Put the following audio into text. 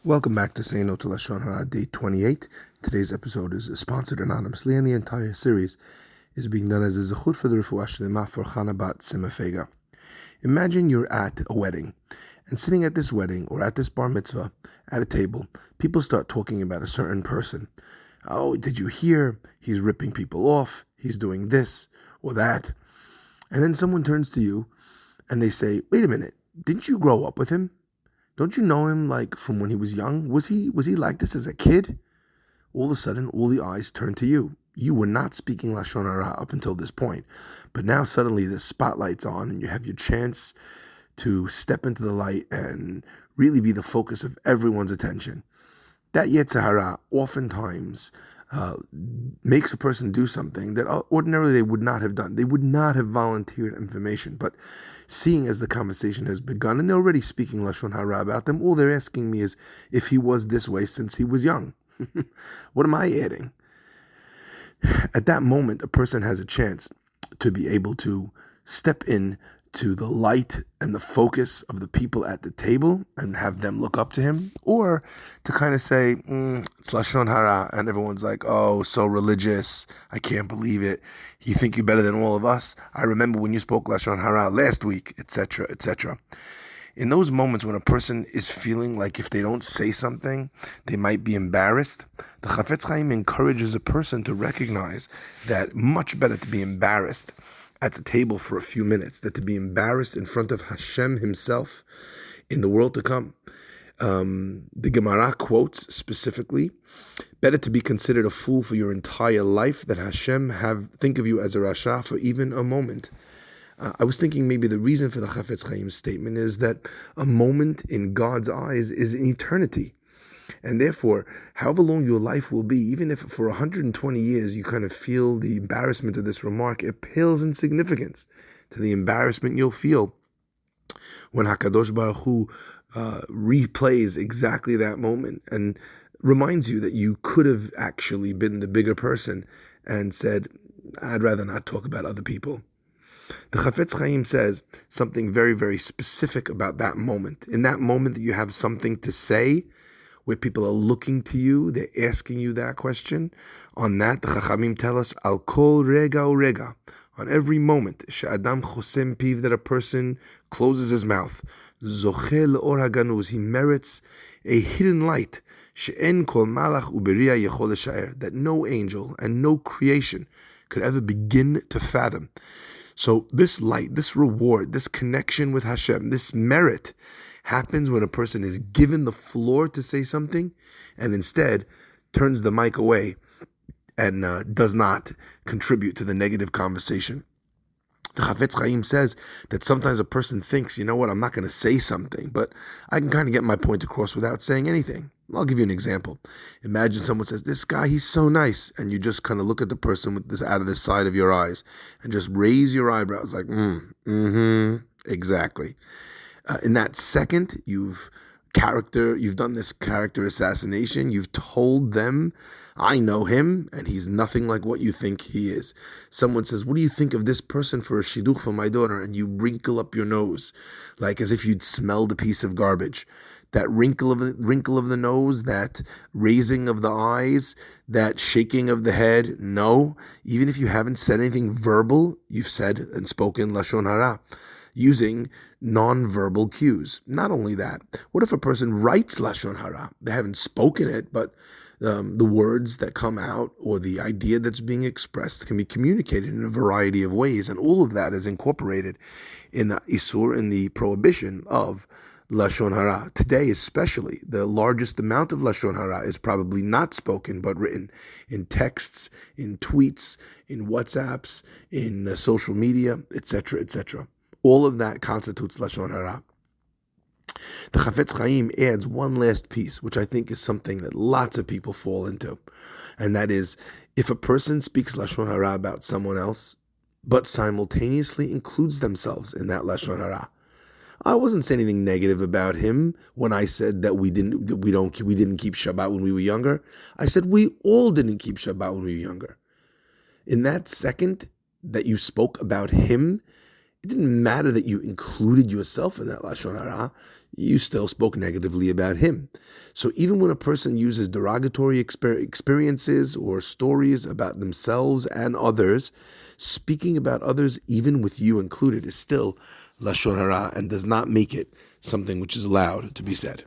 Welcome back to Sntlh Lashon Hara, day 28. Today's episode is sponsored anonymously, and the entire series is being done as a zechut for the refuah shlema for Chana bat Simafega. Imagine you're at a wedding, and sitting at this wedding or at this bar mitzvah at a table, people start talking about a certain person. Oh, did you hear? He's ripping people off. He's doing this or that. And then someone turns to you and they say, wait a minute, didn't you grow up with him? Don't you know him like from when he was young? Was he like this as a kid? All of a sudden, all the eyes turn to you. You were not speaking Lashon Hara up until this point. But now suddenly the spotlight's on and you have your chance to step into the light and really be the focus of everyone's attention. That Yetzer Hara oftentimes makes a person do something that ordinarily they would not have done. They would not have volunteered information. But seeing as the conversation has begun, and they're already speaking Lashon Hara about them, all they're asking me is if he was this way since he was young. What am I adding? At that moment, a person has a chance to be able to step in to the light and the focus of the people at the table and have them look up to him, or to kind of say, it's Lashon Hara, and everyone's like, oh, so religious, I can't believe it, you think you're better than all of us, I remember when you spoke Lashon Hara last week, etc., etc. In those moments when a person is feeling like if they don't say something, they might be embarrassed, the Chafetz Chaim encourages a person to recognize that much better to be embarrassed at the table for a few minutes than to be embarrassed in front of Hashem himself in the world to come. The Gemara quotes specifically, better to be considered a fool for your entire life than Hashem think of you as a Rasha for even a moment. I was thinking maybe the reason for the Chafetz Chaim's statement is that a moment in God's eyes is an eternity. And therefore, however long your life will be, even if for 120 years you kind of feel the embarrassment of this remark, it pales in significance to the embarrassment you'll feel when HaKadosh Baruch Hu replays exactly that moment and reminds you that you could have actually been the bigger person and said, I'd rather not talk about other people. The Chafetz Chaim says something very, very specific about that moment. In that moment that you have something to say, where people are looking to you, they're asking you that question. On that, the Chachamim tell us, Al kol rega urega, on every moment, she'adam chosem piv, that a person closes his mouth, zochel or haganuz, he merits a hidden light, she'en kol malach uberia yechol l'shaer, that no angel and no creation could ever begin to fathom. So this light, this reward, this connection with Hashem, this merit happens when a person is given the floor to say something and instead turns the mic away and does not contribute to the negative conversation. The Chafetz Chaim says that sometimes a person thinks, you know what, I'm not going to say something, but I can kind of get my point across without saying anything. I'll give you an example. Imagine someone says, this guy, he's so nice. And you just kind of look at the person with this out of the side of your eyes and just raise your eyebrows like, exactly. In that second, you've done this character assassination. You've told them, I know him, and he's nothing like what you think he is. Someone says, what do you think of this person for a shidduch for my daughter? And you wrinkle up your nose, like as if you'd smelled a piece of garbage. That wrinkle of the nose, that raising of the eyes, that shaking of the head. No, even if you haven't said anything verbal, you've said and spoken Lashon Hara, using non-verbal cues. Not only that, what if a person writes Lashon Hara? They haven't spoken it, but the words that come out or the idea that's being expressed can be communicated in a variety of ways, and all of that is incorporated in the Isur, in the prohibition of Lashon Hara. Today especially, the largest amount of Lashon Hara is probably not spoken but written in texts, in tweets, in WhatsApps, in social media, etc., etc. All of that constitutes Lashon Hara. The Chafetz Chaim adds one last piece, which I think is something that lots of people fall into, and that is, if a person speaks Lashon Hara about someone else, but simultaneously includes themselves in that Lashon Hara. I wasn't saying anything negative about him when I said that we didn't keep Shabbat when we were younger. I said we all didn't keep Shabbat when we were younger. In that second that you spoke about him, it didn't matter that you included yourself in that Lashon Hara. you still spoke negatively about him. So even when a person uses derogatory experiences or stories about themselves and others, speaking about others, even with you included, is still Lashon Hara and does not make it something which is allowed to be said.